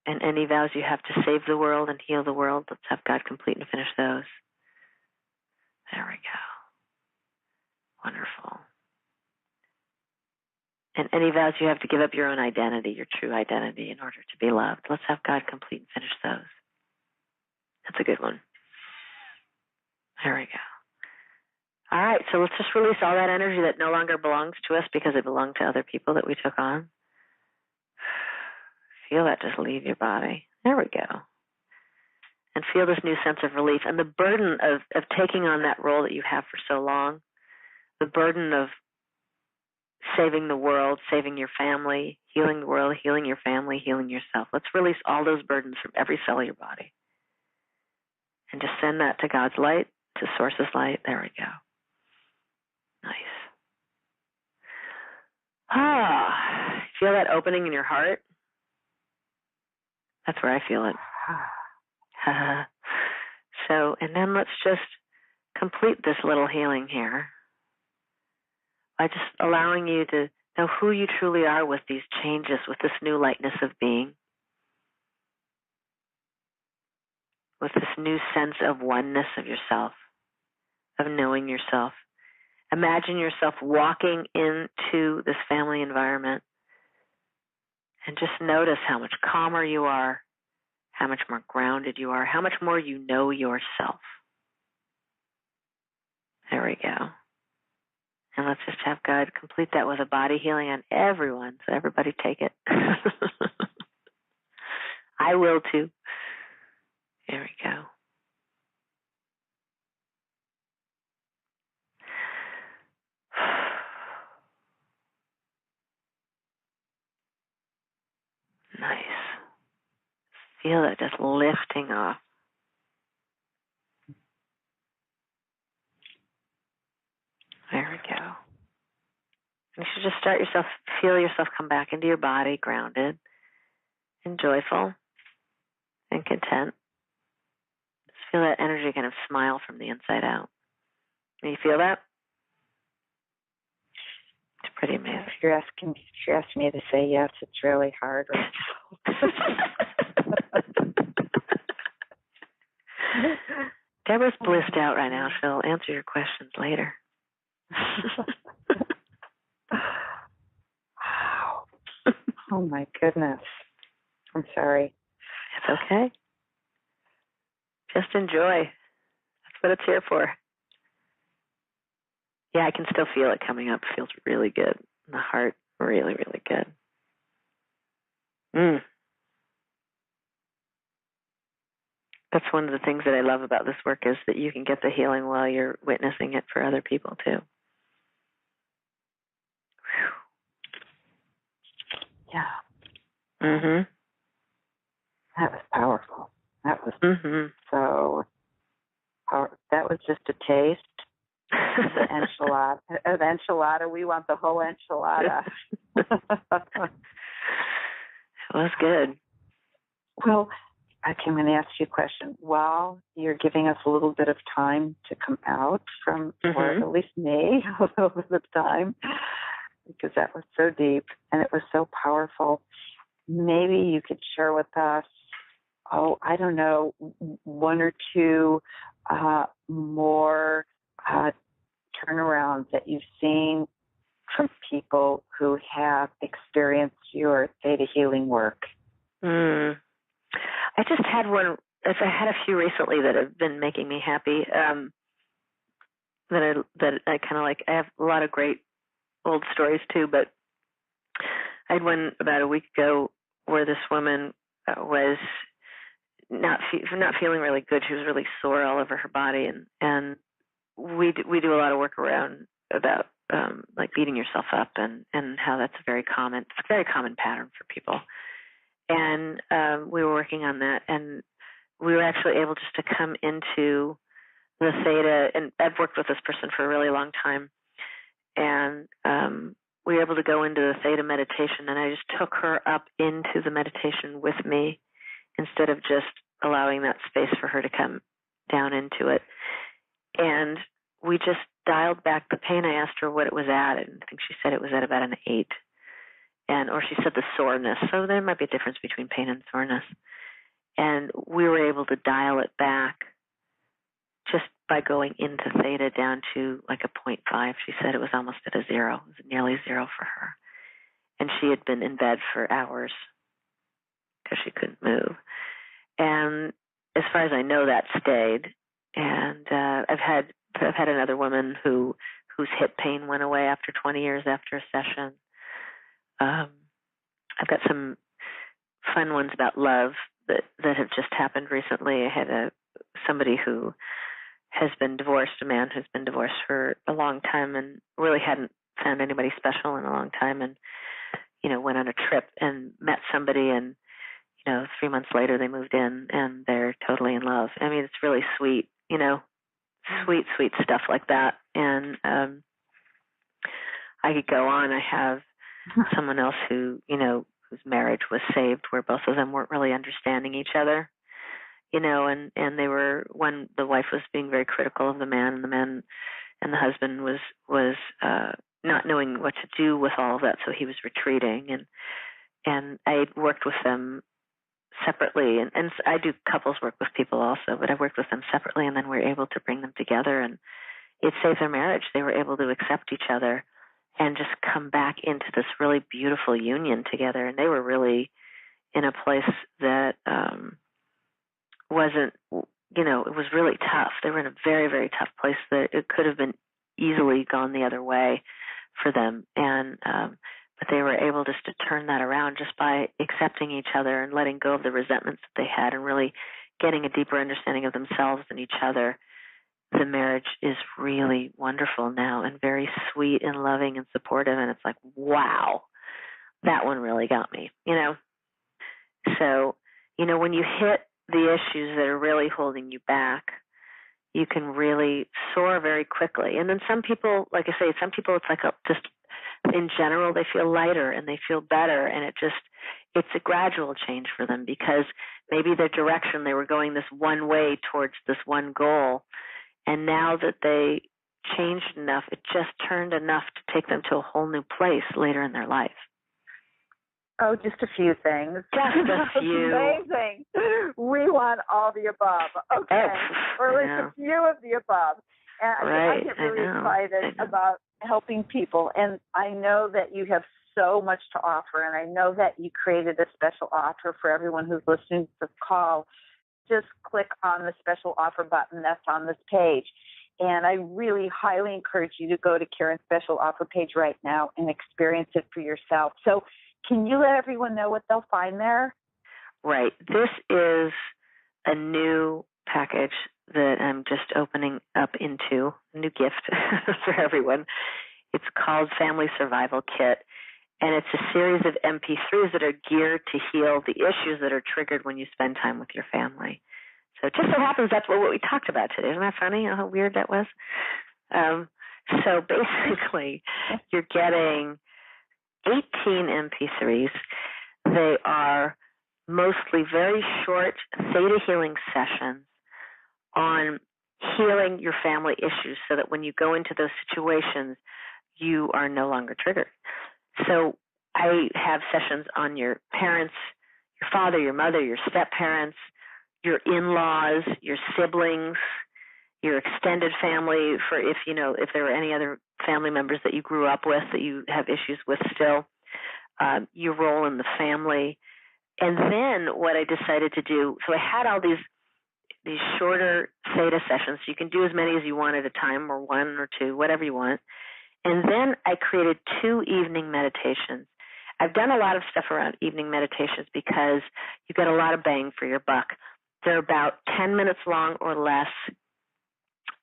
And any vows you have to save the world and heal the world, let's have God complete and finish those. There we go. Wonderful. And any vows you have to give up your own identity, your true identity, in order to be loved, let's have God complete and finish those. That's a good one. There we go. All right, so let's just release all that energy that no longer belongs to us because it belonged to other people that we took on. Feel that just leave your body. There we go. and feel this new sense of relief. And the burden of taking on that role that you have for so long, the burden of saving the world, saving your family, healing the world, healing your family, healing yourself. Let's release all those burdens from every cell of your body. And just send that to God's light, to Source's light. There we go. Nice. Feel that opening in your heart? That's where I feel it. So, and then let's just complete this little healing here by just allowing you to know who you truly are with these changes, with this new lightness of being, with this new sense of oneness of yourself, of knowing yourself. Imagine yourself walking into this family environment and just notice how much calmer you are, how much more grounded you are, how much more you know yourself. There we go. And let's just have God complete that with a body healing on everyone. So everybody take it. I will too. There we go. Nice. Feel it just lifting off. There we go. You should just feel yourself come back into your body, grounded and joyful and content. Just feel that energy kind of smile from the inside out. Can you feel that? It's pretty amazing. If you're asking me to say yes, it's really hard right now. Debra's blissed out right now. She'll answer your questions later. Wow. Oh my goodness. I'm sorry. It's okay. Just enjoy. That's what it's here for. Yeah, I can still feel it coming up. It feels really good. In the heart, really, really good. That's one of the things that I love about this work is that you can get the healing while you're witnessing it for other people too. Yeah. Mhm. That was powerful. That was so powerful. That was just a taste. An enchilada. We want the whole enchilada. It was good. Well, I'm going to ask you a question. While you're giving us a little bit of time to come out from, or at least me, a little bit of time, because that was so deep and it was so powerful, maybe you could share with us, I don't know, one or two more turnarounds that you've seen from people who have experienced your Theta Healing work. I just had one. I had a few recently that have been making me happy. That I kind of like. I have a lot of great old stories too, but I had one about a week ago where this woman was not feeling really good. She was really sore all over her body, and we do a lot of work around about like beating yourself up and how that's a very common pattern for people. And we were working on that, and we were actually able just to come into the Theta, and I've worked with this person for a really long time, and we were able to go into the Theta meditation, and I just took her up into the meditation with me instead of just allowing that space for her to come down into it. And we just dialed back the pain. I asked her what it was at, and I think she said it was at about an 8. Or she said the soreness. So there might be a difference between pain and soreness. And we were able to dial it back just by going into Theta down to like a 0.5. She said it was almost at a 0. It was nearly 0 for her. And she had been in bed for hours because she couldn't move. And as far as I know, that stayed. And I've had another woman whose hip pain went away after 20 years after a session. I've got some fun ones about love. that have just happened recently. I had somebody who has been divorced, a man who's been divorced for a long time and really hadn't found anybody special in a long time, and went on a trip and met somebody, and 3 months later they moved in and they're totally in love. I mean, it's really sweet, sweet stuff like that. And I could go on. I have someone else who, whose marriage was saved, where both of them weren't really understanding each other, and they were, the wife was being very critical of the man, and the husband was not knowing what to do with all of that, so he was retreating, and I worked with them separately, and I do couples work with people also, but I worked with them separately, and then we were able to bring them together, and it saved their marriage. They were able to accept each other and just come back into this really beautiful union together, and they were really in a place that wasn't, it was really tough. They were in a very, very tough place that it could have been easily gone the other way for them, and but they were able just to turn that around just by accepting each other and letting go of the resentments that they had and really getting a deeper understanding of themselves and each other. The marriage is really wonderful now and very sweet and loving and supportive, and it's like, wow, that one really got me, So, when you hit the issues that are really holding you back, you can really soar very quickly. And then some people, like I say, it's like just in general, they feel lighter and they feel better, and it's a gradual change for them, because maybe their direction, they were going this one way towards this one goal, and now that they changed enough, it just turned enough to take them to a whole new place later in their life. Oh, just a few things. Just a few. Amazing. We want all the above. Okay. Or at least a few of the above. And I get really excited about helping people. And I know that you have so much to offer. And I know that you created a special offer for everyone who's listening to this call. Just click on the special offer button that's on this page. And I really highly encourage you to go to Karen's special offer page right now and experience it for yourself. So can you let everyone know what they'll find there? Right. This is a new package that I'm just opening up into, a new gift for everyone. It's called Family Survival Kit, and it's a series of MP3s that are geared to heal the issues that are triggered when you spend time with your family. So it just so happens that's what we talked about today. Isn't that funny how weird that was? So basically, you're getting 18 MP3s. They are mostly very short Theta Healing sessions on healing your family issues so that when you go into those situations, you are no longer triggered. So I have sessions on your parents, your father, your mother, your step-parents, your in-laws, your siblings, your extended family, for if there were any other family members that you grew up with that you have issues with still, your role in the family. And then what I decided to do, so I had all these shorter Theta sessions. You can do as many as you want at a time, or one or two, whatever you want. And then I created 2 evening meditations. I've done a lot of stuff around evening meditations because you get a lot of bang for your buck. They're about 10 minutes long or less,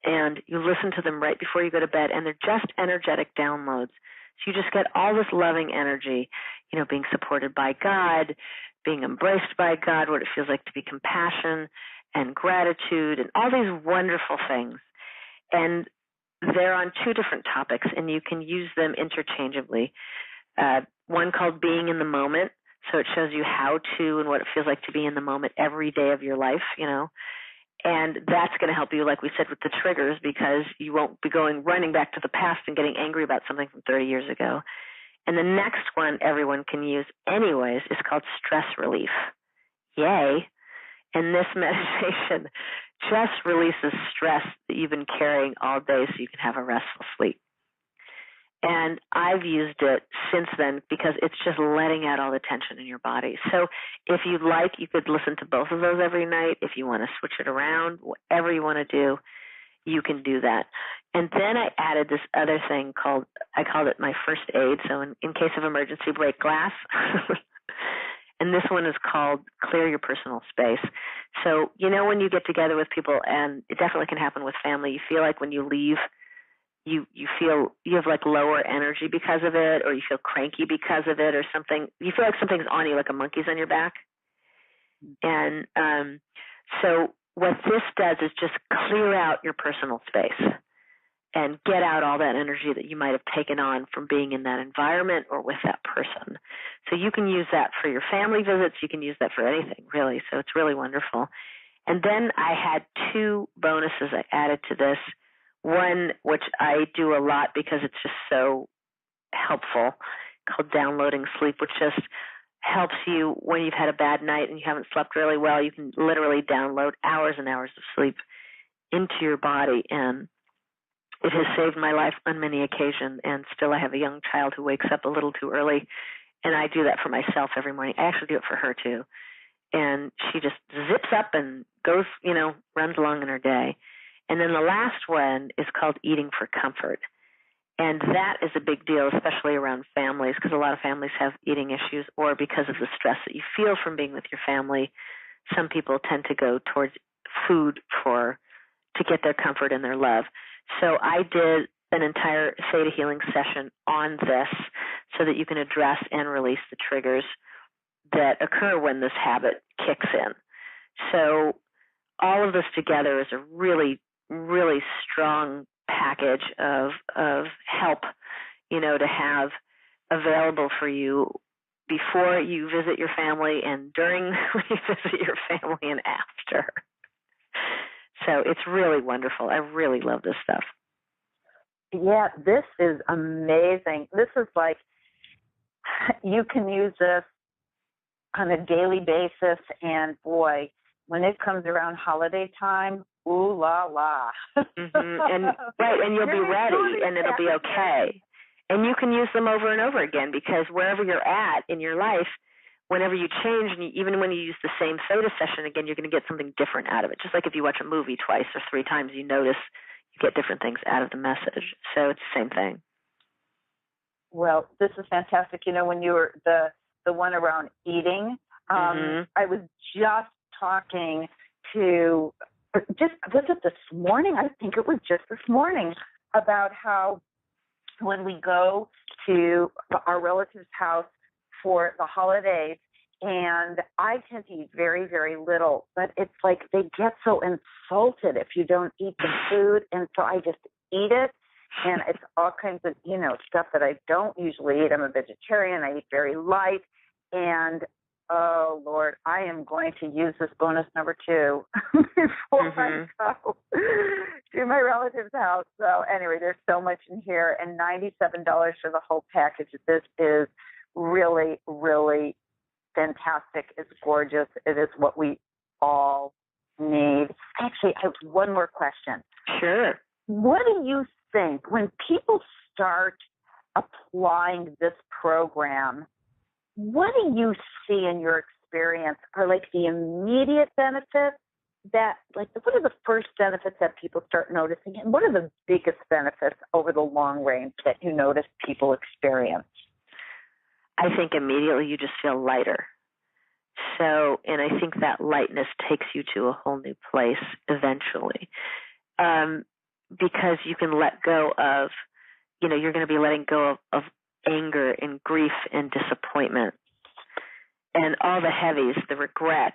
and you listen to them right before you go to bed, and they're just energetic downloads. So you just get all this loving energy, being supported by God, being embraced by God, what it feels like to be compassion and gratitude, and all these wonderful things. And they're on 2 different topics, and you can use them interchangeably. One called Being in the Moment, so it shows you how to and what it feels like to be in the moment every day of your life, And that's going to help you, like we said, with the triggers, because you won't be running back to the past and getting angry about something from 30 years ago. And the next one everyone can use anyways is called Stress Relief. Yay. And this meditation just releases stress that you've been carrying all day so you can have a restful sleep. And I've used it since then because it's just letting out all the tension in your body. So if you'd like, you could listen to both of those every night. If you want to switch it around, whatever you want to do, you can do that. And then I added this other thing I called it my first aid. So in case of emergency, break glass. And this one is called Clear Your Personal Space. So, when you get together with people, and it definitely can happen with family, you feel like when you leave, you feel you have like lower energy because of it, or you feel cranky because of it, or something. You feel like something's on you, like a monkey's on your back. And so what this does is just clear out your personal space and get out all that energy that you might have taken on from being in that environment or with that person. So you can use that for your family visits. You can use that for anything, really. So it's really wonderful. And then I had 2 bonuses I added to this. One, which I do a lot because it's just so helpful, called Downloading Sleep, which just helps you when you've had a bad night and you haven't slept really well. You can literally download hours and hours of sleep into your body, and it has saved my life on many occasions. And still, I have a young child who wakes up a little too early, and I do that for myself every morning. I actually do it for her too. And she just zips up and goes, runs along in her day. And then the last one is called Eating for Comfort. And that is a big deal, especially around families, because a lot of families have eating issues, or because of the stress that you feel from being with your family. Some people tend to go towards food to get their comfort and their love. So I did an entire Theta Healing session on this so that you can address and release the triggers that occur when this habit kicks in. So all of this together is a really, really strong package of help, to have available for you before you visit your family and during when you visit your family and after. So it's really wonderful. I really love this stuff. Yeah, this is amazing. This is like, you can use this on a daily basis, and boy, when it comes around holiday time, ooh la la. And you'll be ready, and it'll be okay. And you can use them over and over again, because wherever you're at in your life, whenever you change, and even when you use the same Theta session again, you're going to get something different out of it. Just like if you watch a movie twice or 3 times, you notice you get different things out of the message. So it's the same thing. Well, this is fantastic. When you were the one around eating, I was just talking to, was it this morning? I think it was just this morning, about how when we go to our relative's house for the holidays, and I tend to eat very, very little, but it's like they get so insulted if you don't eat the food, and so I just eat it, and it's all kinds of, stuff that I don't usually eat. I'm a vegetarian. I eat very light, and oh, Lord, I am going to use this bonus number 2 before I go to my relative's house. So anyway, there's so much in here, and $97 for the whole package. This is really, really fantastic. It's gorgeous. It is what we all need. Actually, I have one more question. Sure. What do you think when people start applying this program? What do you see in your experience are like the immediate benefits that, like, what are the first benefits that people start noticing, and what are the biggest benefits over the long range that you notice people experience? I think immediately you just feel lighter. So, and I think that lightness takes you to a whole new place eventually, because you can let go of, you're going to be letting go of anger and grief and disappointment and all the heavies, the regret,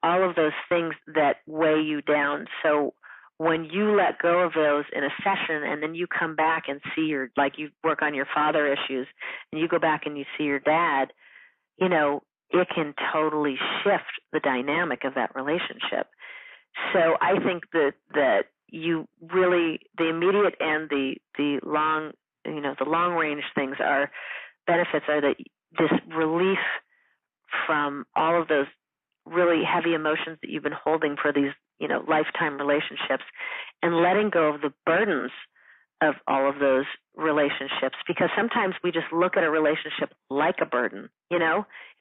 all of those things that weigh you down. So when you let go of those in a session, and then you come back and see you work on your father issues, and you go back and you see your dad, it can totally shift the dynamic of that relationship. So I think that you really, the immediate and the long, the long range things are benefits are that this relief from all of those really heavy emotions that you've been holding for these, lifetime relationships, and letting go of the burdens of all of those relationships, because sometimes we just look at a relationship like a burden. It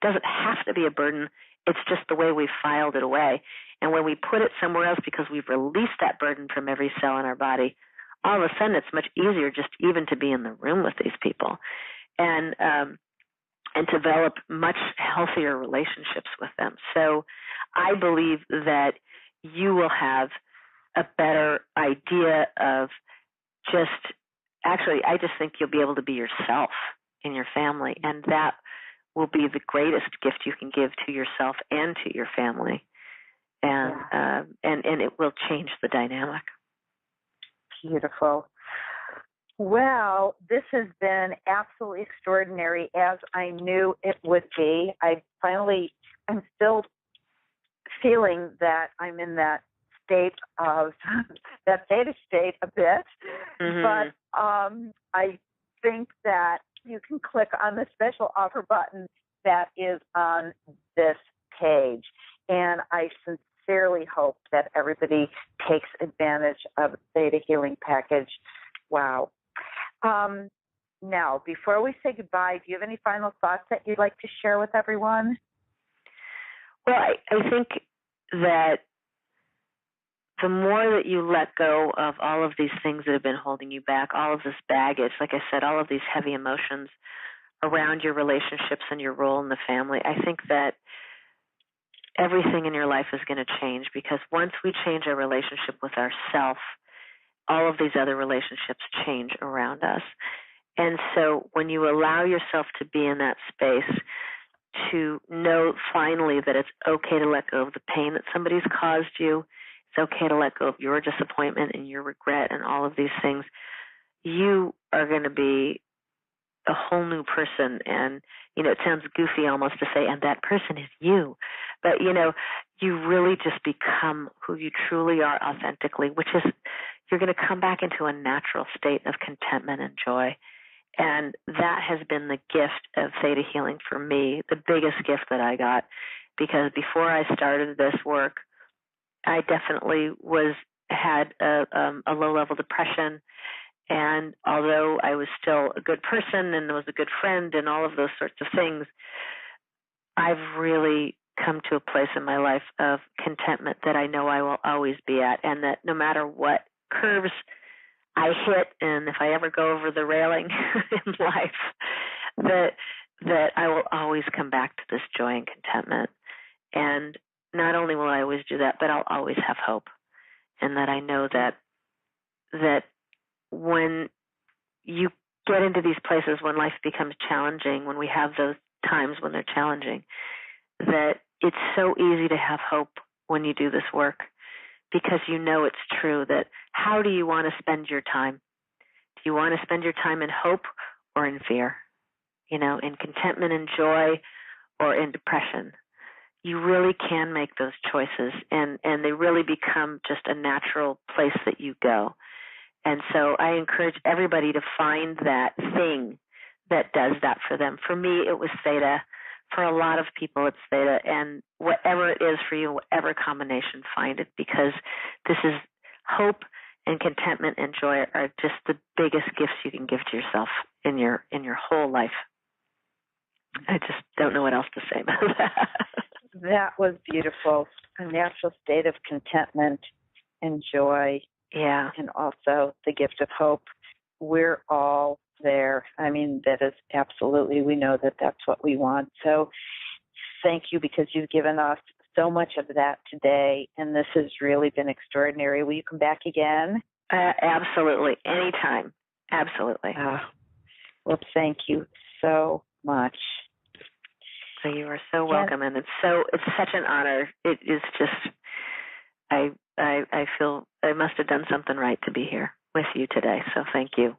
doesn't have to be a burden. It's just the way we've filed it away. And when we put it somewhere else because we've released that burden from every cell in our body, all of a sudden it's much easier just even to be in the room with these people. And and develop much healthier relationships with them. So I believe that you will have a better idea of I just think you'll be able to be yourself in your family, and that will be the greatest gift you can give to yourself and to your family. And it will change the dynamic. Beautiful. Well, this has been absolutely extraordinary, as I knew it would be. I'm still feeling that I'm in that state of that theta state a bit, but I think that you can click on the special offer button that is on this page, and I sincerely hope that everybody takes advantage of the Theta Healing package. Wow. Now, before we say goodbye, do you have any final thoughts that you'd like to share with everyone? Well, I think that the more that you let go of all of these things that have been holding you back, all of this baggage, like I said, all of these heavy emotions around your relationships and your role in the family, I think that everything in your life is going to change, because once we change our relationship with ourselves, all of these other relationships change around us. And so when you allow yourself to be in that space, to know finally that it's okay to let go of the pain that somebody's caused you, it's okay to let go of your disappointment and your regret and all of these things, you are going to be a whole new person. And, it sounds goofy almost to say, and that person is you. But, you really just become who you truly are authentically, which is you're going to come back into a natural state of contentment and joy. And that has been the gift of Theta Healing for me, the biggest gift that I got, because before I started this work, I definitely had a low-level depression. And although I was still a good person and was a good friend and all of those sorts of things, I've really come to a place in my life of contentment that I know I will always be at, and that no matter what curves I hit, and if I ever go over the railing in life, that I will always come back to this joy and contentment. And not only will I always do that, but I'll always have hope. And that I know that when you get into these places, when life becomes challenging, when we have those times when they're challenging, that it's so easy to have hope when you do this work, because it's true. That how do you want to spend your time? Do you want to spend your time in hope or in fear? In contentment and joy, or in depression? You really can make those choices, and they really become just a natural place that you go. And so I encourage everybody to find that thing that does that for them. For me, it was Theta. For a lot of people, it's Theta. And whatever it is for you, whatever combination, find it, because this is hope and contentment and joy are just the biggest gifts you can give to yourself in your whole life. I just don't know what else to say about that. That was beautiful. A natural state of contentment and joy. Yeah. And also the gift of hope. We're all there. I mean, that is absolutely, we know that that's what we want. So thank you, because you've given us so much of that today, and this has really been extraordinary. Will you come back again? Absolutely. Anytime. Absolutely. Well, thank you so much. So you are so welcome, and it's such an honor. It is just, I feel I must have done something right to be here with you today. So thank you.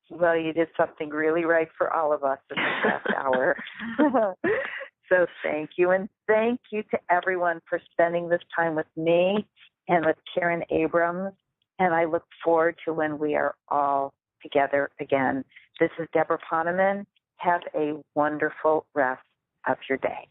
Well, you did something really right for all of us in this last hour. So thank you, and thank you to everyone for spending this time with me and with Karen Abrams. And I look forward to when we are all together again. This is Debra Poneman. Have a wonderful rest of your day.